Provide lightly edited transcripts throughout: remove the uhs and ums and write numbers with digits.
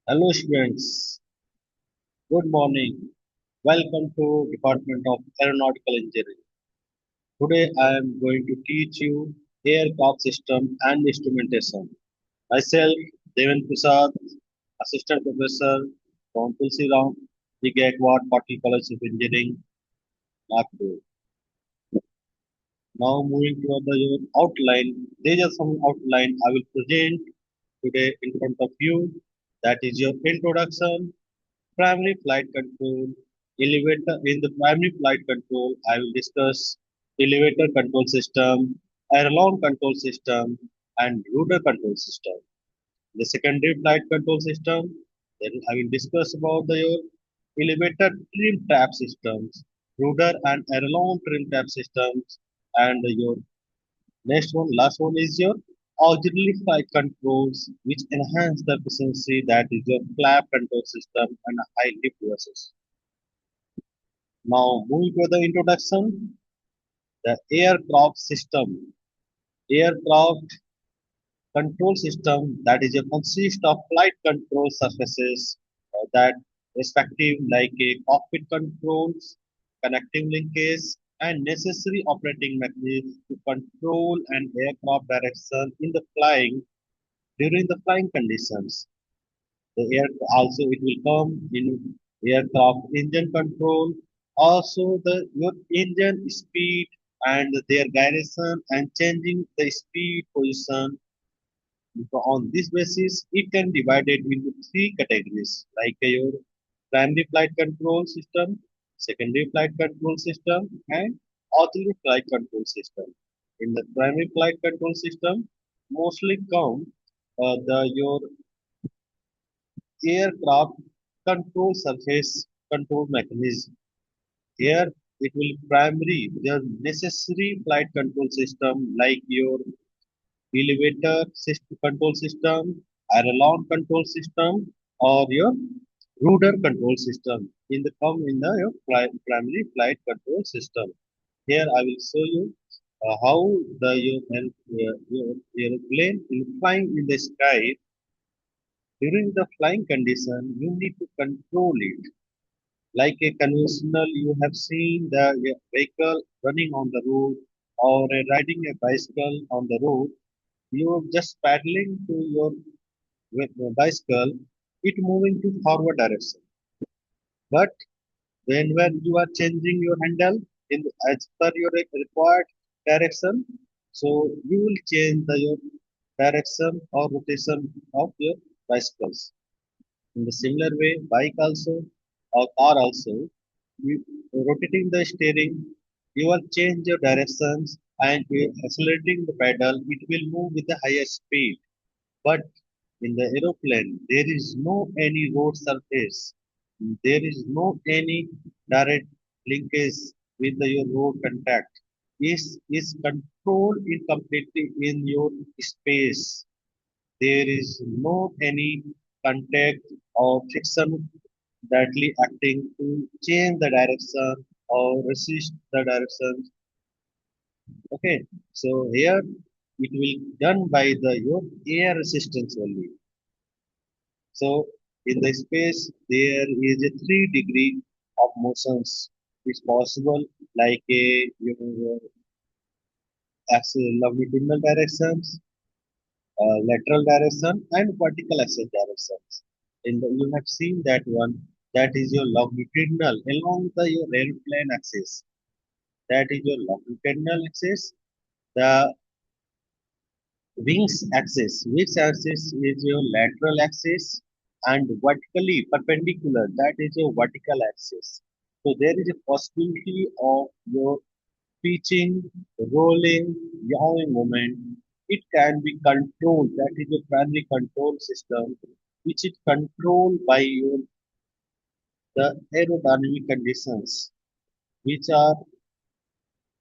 Hello students, good morning. Welcome to Department of Aeronautical Engineering. Today I am going to teach you aircraft system and instrumentation. Myself, Deven Prasad, Assistant Professor from Tulsi Ram, Ward, Patil College of Engineering, Nagpur. Now moving to the outline. There is some outline I will present today in front of you. That is your introduction, primary flight control, elevator. In the primary flight control, I will discuss elevator control system, airlon control system, and rudder control system. The secondary flight control system, then I will discuss about your elevator trim tab systems, rudder and airlon trim tab systems, and your next one, last one is your auxiliary flight controls, which enhance the efficiency. That is your flap control system and high lift process. Now, moving to the introduction, the aircraft system. Aircraft control system that is a consist of flight control surfaces that respective like a cockpit controls, connecting linkage, and necessary operating mechanisms to control an aircraft direction in the flying during the flying conditions. The air also it will come in aircraft engine control, also the your engine speed and their direction and changing the speed position. So on this basis, it can divided into three categories like your primary flight control system, secondary flight control system, and auxiliary flight control system. In the primary flight control system, mostly come the your aircraft control surface control mechanism. Here it will primary the necessary flight control system like your elevator system, control system, airlon control system, or your rudder control system in the come in the your primary flight control system. Here I will show you how the your airplane is flying in the sky. During the flying condition, you need to control it. Like a conventional, you have seen the vehicle running on the road or riding a bicycle on the road. You're just paddling to your bicycle, it moving to forward direction. But when you are changing your handle in as per your required direction, so you will change your direction or rotation of your bicycles. In the similar way, bike also or car also, you rotating the steering, you will change your directions and you accelerating the pedal, it will move with a higher speed. But in the aeroplane, there is no any road surface. There is no any direct linkage with your road contact. Is controlled in completely in your space. There is no any contact or friction directly acting to change the direction or resist the direction. Okay, so here it will done by the your air resistance only. So in the space there is a 3 degree of motions is possible like a your longitudinal directions, lateral direction, and vertical axis directions. In the, you have seen that one that is your longitudinal along the your airplane axis. That is your longitudinal axis. The wings axis is your lateral axis and vertically perpendicular, that is your vertical axis. So there is a possibility of your pitching, rolling, yawing movement. It can be controlled, that is a primary control system, which is controlled by your the aerodynamic conditions, which are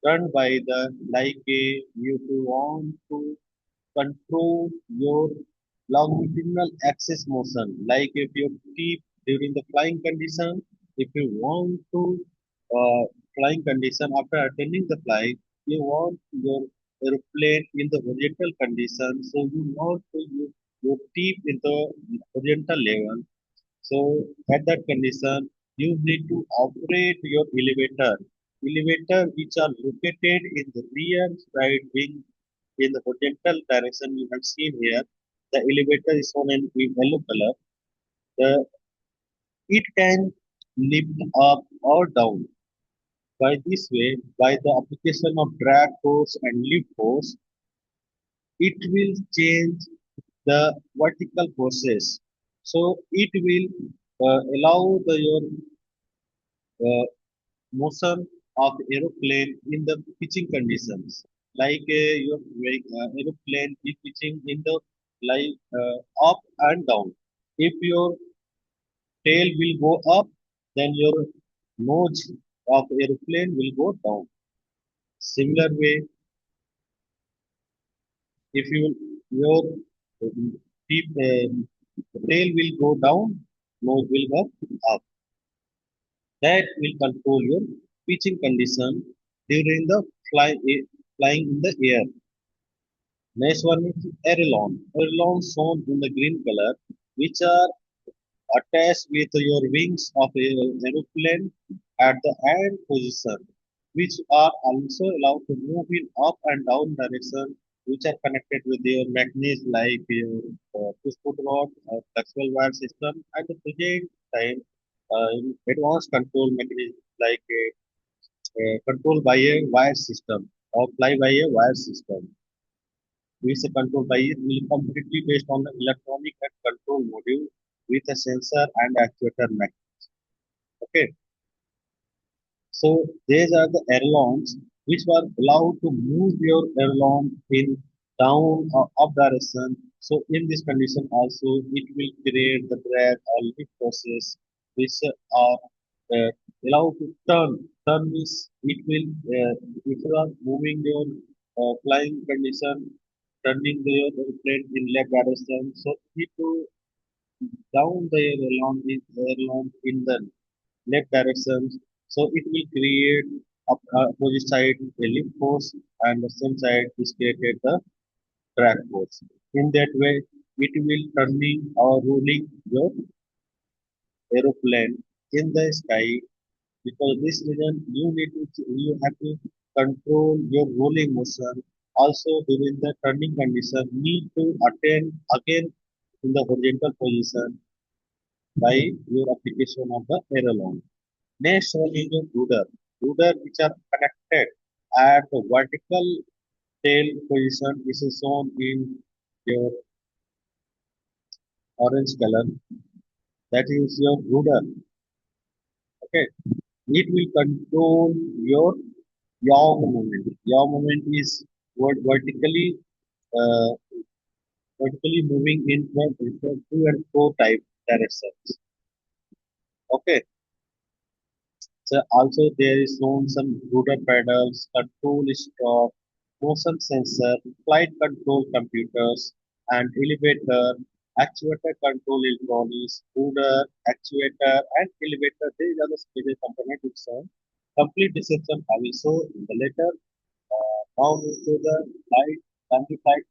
done by the like a if you want to control your longitudinal axis motion. Like if you keep during the flying condition, if you want to flying condition after attending the flight, you want your airplane in the horizontal condition. So you want to use your tip in the horizontal level. So at that condition, you need to operate your elevator which are located in the rear side wing in the horizontal direction you have seen here. The elevator is shown in yellow color. The, it can lift up or down. By this way, by the application of drag force and lift force, it will change the vertical process. So it will allow your uh, motion of aeroplane in the pitching conditions. Like your aeroplane is pitching in the like up and down. If your tail will go up, then your nose of aeroplane will go down. Similar way, if your deep, tail will go down, nose will go up. That will control your pitching condition during the flying in the air. Next one is aileron. Aileron shown in the green color, which are attached with your wings of an aeroplane at the end position, which are also allowed to move in up and down direction, which are connected with your mechanism like your push-put rod, flexible wire system, and the present time advanced control mechanism like control by a wire system or fly by a wire system. Which is controlled by it will completely based on the electronic and control module with a sensor and actuator mechanism. Okay, so these are the ailerons which were allowed to move your aileron in down or up direction. So in this condition also it will create the drag or lift process which are uh, allowed to turn. Turn means it will if you are moving your flying condition, turning the airplane in left direction. So it will down the aileron in the left direction. So it will create opposite side a lift force and the same side is created the drag force. In that way, it will turning or rolling your aeroplane in the sky. Because this reason you have to control your rolling motion. Also during the turning condition, need to attain again in the horizontal position by your application of the aileron. Next one is your rudder. Rudder which are connected at the vertical tail position is shown in your orange color. That is your rudder. Okay. It will control your yaw movement. Yaw movement is uh, vertically moving in from two and four type directions. Okay. So also there is shown some rudder pedals, control stroke, motion sensor, flight control computers, and elevator, actuator control electronics, rudder, actuator, and elevator. These are the major components which are complete description I will show in the later. Now move to the flight and the flight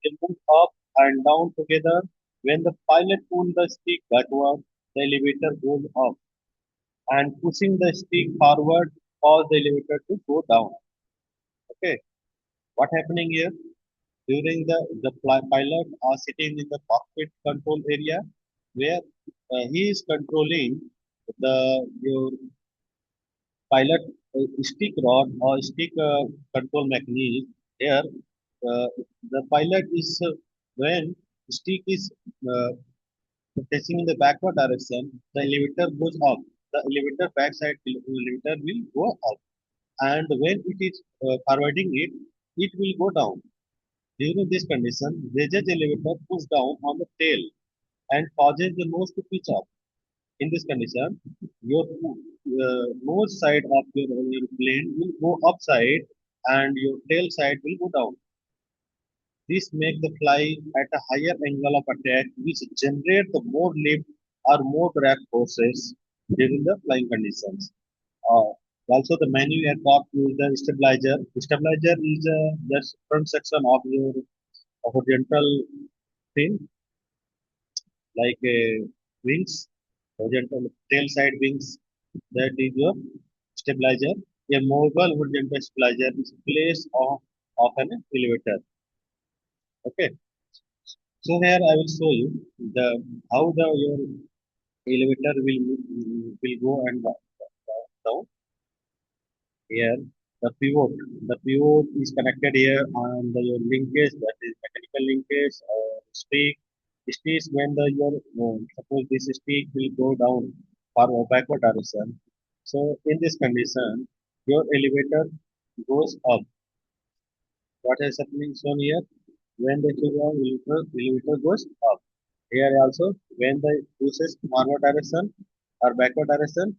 they move up and down together. When the pilot pulls the stick backward, the elevator goes up, and pushing the stick forward cause the elevator to go down. Okay, what happening here? During the pilot are sitting in the cockpit control area where he is controlling the your pilot stick rod or stick control mechanism. Here, uh, the pilot is when stick is uh, facing in the backward direction, the elevator goes up. The elevator backside elevator will go up, and when it is forwarding it, it will go down. During this condition, Rage's elevator pushes down on the tail and causes the nose to pitch up. In this condition, your nose side of your plane will go upside and your tail side will go down. This makes the fly at a higher angle of attack, which generate the more lift or more drag forces during the flying conditions. Uh, Also, the many aircraft use the stabilizer. Stabilizer is the front section of your horizontal fin, like wings, horizontal tail side wings. That is your stabilizer. A mobile horizontal stabilizer is placed of an elevator. Okay. So here I will show you the how the your elevator will go and down. Here the pivot is connected here and your linkage, that is mechanical linkage or stick. Stick when the your suppose this stick will go down for a backward direction. So in this condition, your elevator goes up. What is happening shown here? When the elevator goes up. Here also, when the pushes forward direction or backward direction,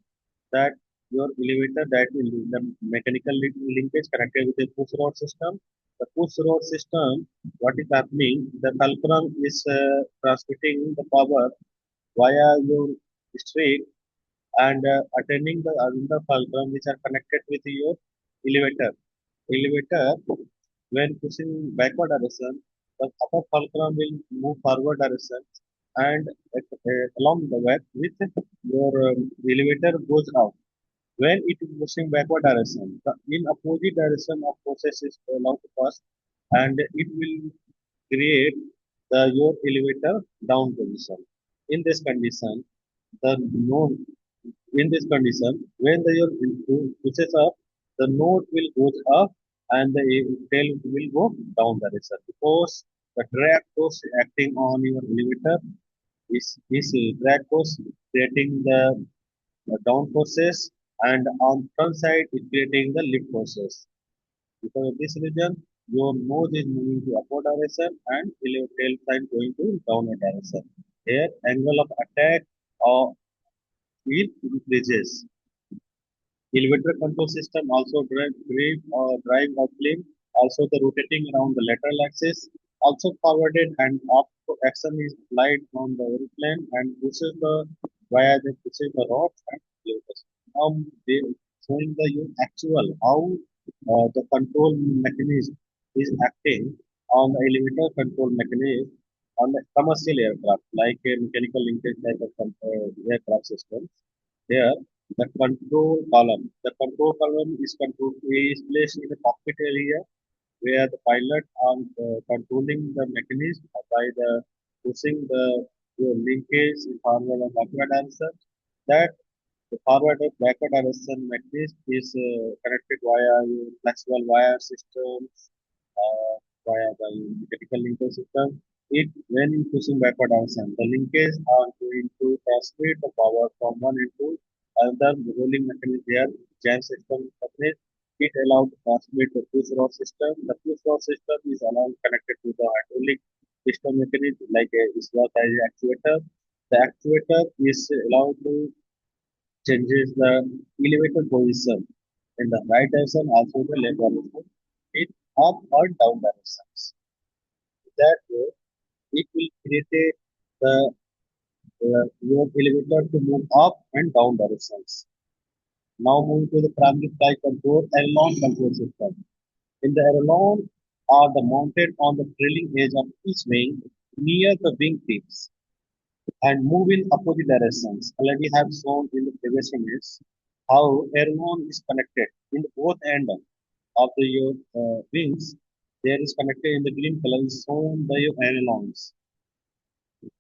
that your elevator, that will the mechanical linkage connected with the push rod system. The push rod system, what is happening? The fulcrum is transmitting the power via your street and attending the other fulcrum which are connected with your elevator. Elevator, when pushing backward direction, the upper fulcrum will move forward direction and along the way with your elevator goes out. When it is pushing backward direction, the in opposite direction of process is allowed to pass and it will create the your elevator down position. In this condition, the node in this condition, when the your pushes up, the node will go up and the tail will go down direction because the drag force acting on your elevator is drag force creating the down forces and on front side it creating the lift forces. Because of this reason, your nose is moving to upward direction and your tail side going to downward direction. Here, angle of attack it increases. Elevator control system also drive or flame, also the rotating around the lateral axis, also forwarded and up action is applied on the aeroplane and pushes the via the pushes the rods and levers. They showing the actual how the control mechanism is acting on the elevator control mechanism on the commercial aircraft like a mechanical linkage type of aircraft systems. Here, the control column. The control column is placed in the cockpit area where the pilot are controlling the mechanism by the pushing the linkage in forward and backward direction. That the forward and backward direction mechanism is connected via flexible wire systems, via the critical linkage system. It when in pushing backward direction, the linkage are going to transmit the power from one into another rolling mechanism there, jam system mechanism. It allows to transmit the push rod system. The push rod system is allowed connected to the hydraulic system mechanism like a is work as an actuator. The actuator is allowed to changes the elevator position in the right direction, also the left direction, it up or down directions. That way, it will create your elevator to move up and down directions. Now moving to the primary flight control, aileron control system. In the aileron are the mounted on the trailing edge of each wing near the wing tips and move in opposite directions. Already have shown in the previous image how aileron is connected in both ends of your wings. There is connected in the green color is shown by your ailerons.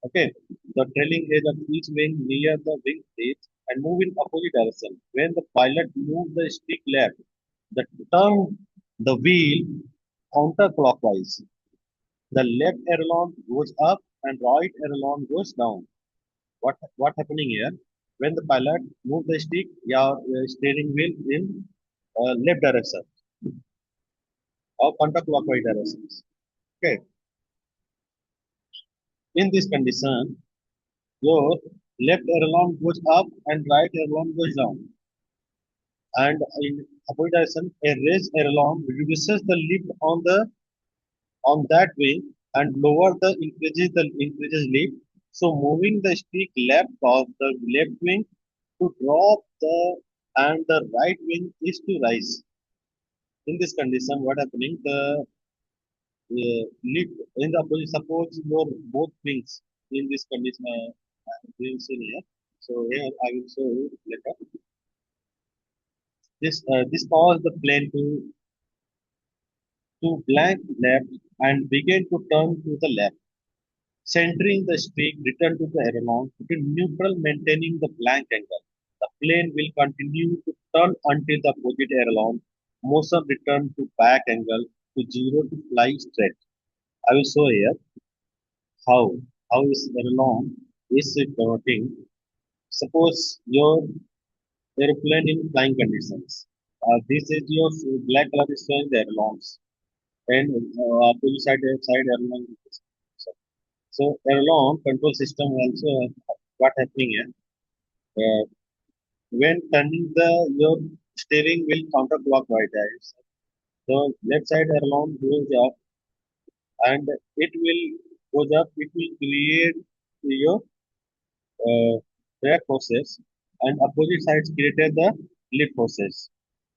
Okay, the trailing edge of each wing near the wing tips and move in opposite direction. When the pilot moves the stick left, the turn the wheel counterclockwise. The left aileron goes up and right aileron goes down. What happening here? When the pilot move the stick, your steering wheel in left direction or counterclockwise directions. Okay. In this condition, your left aileron goes up and right aileron goes down. And in opposite direction, a raised aileron reduces the lift on the on that wing and lower the increases lift. So moving the stick left of the left wing to drop the and the right wing is to rise. In this condition, what happening? The lift in the opposite. Suppose your both wings in this condition. We will see here. So here I will show you later. This causes the plane to blank left and begin to turn to the left. Centering the streak, return to the aileron to neutral, maintaining the blank angle. The plane will continue to turn until the opposite aileron motion return to back angle to zero to fly straight. I will show here how how is aileron is it working. Suppose your airplane in flying conditions. This is your black color is showing the ailerons and opposite side aileron. So aileron control system also what happening here. Uh, when turning the your steering wheel counterclockwise, the left side aileron goes up and it will goes up. It will create your drag forces and opposite sides created the lift forces.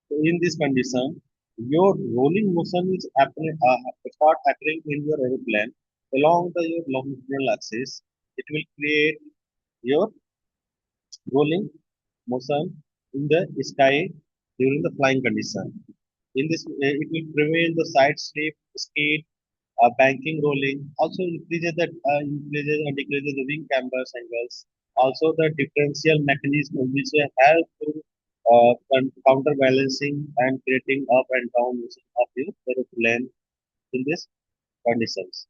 So in this condition, your rolling motion is start occurring in your aeroplane along the your longitudinal axis. It will create your rolling motion in the sky during the flying condition. In this, it will prevent the side slip, skid, banking rolling. Also increases and decreases the wing cambers angles. Also the differential mechanism which help to counterbalancing and creating up and down motion of the aeroplane in this conditions.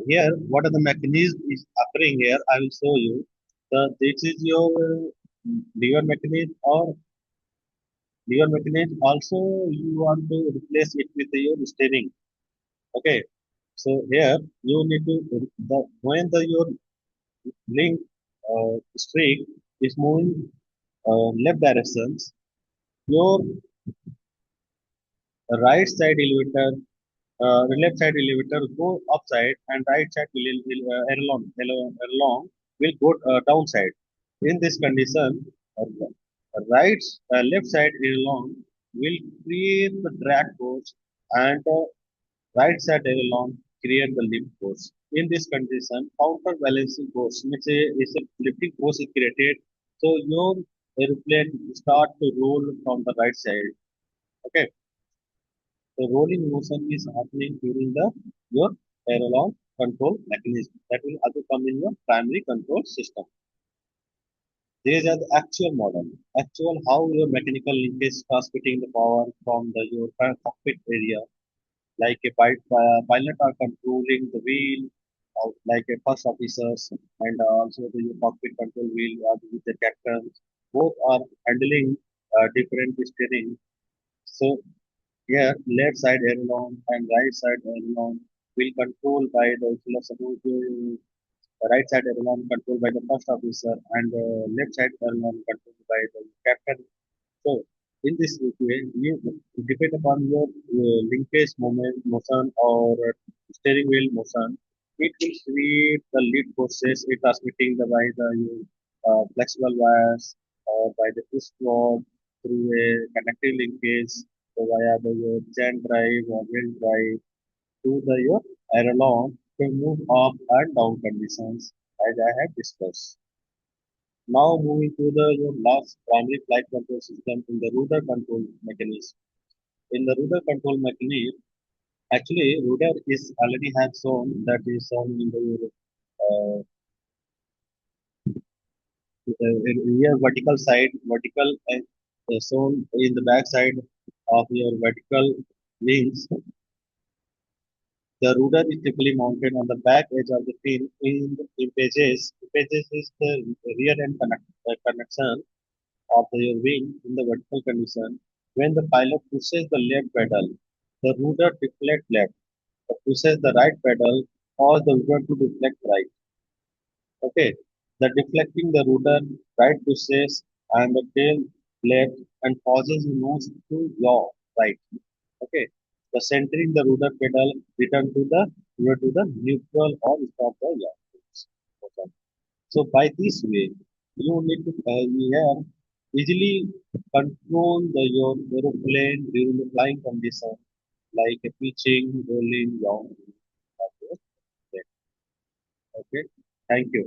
Here, what are the mechanism is occurring here? I will show you. This is your lever mechanism or lever mechanism. Also, you want to replace it with your steering. Okay. So here you need to when the your link streak is moving left directions, your right side elevator, the left side elevator go upside and right side aileron will go downside. In this condition, left side aileron will create the drag force and right side aileron create the lift force. In this condition, counterbalancing force means is a lifting force is created. So your airplane start to roll from the right side. Okay, the rolling motion is happening during the your aileron control mechanism that will also come in your primary control system. These are the actual model. Actual how your mechanical linkage transmitting the power from the your cockpit area like a pilot are controlling the wheel, like a first officers, and also the cockpit control wheel with the captain. Both are handling different steering. So here, left side aileron and right side aileron will control by the suppose the right side aileron controlled by the first officer and the left side aileron controlled by the captain. So, in this way, you depend upon your linkage moment, motion or steering wheel motion. It will create the lead forces. It transmitting the by the flexible wires or by the push rod through a connecting linkage so via the chain drive or wheel drive to the your aileron to move up and down conditions as I have discussed. Now moving to the your last primary flight control system in the rudder control mechanism. In the rudder control mechanism, actually rudder is already have shown that is shown in the here vertical side, vertical shown in the back side of your vertical wings. The rudder is typically mounted on the back edge of the fin in images. Images is the rear end connection of the wing in the vertical condition. When the pilot pushes the left pedal, the rudder deflects left. But pushes the right pedal, cause the rudder to deflect right. Okay. The deflecting the rudder right pushes and the tail left and causes the nose to yaw right. Okay. The centering the rudder pedal return to the neutral or stop the yaw. So by this way, you need to here easily control your aeroplane during the flying condition, like pitching, rolling, yaw. Okay, okay. Thank you.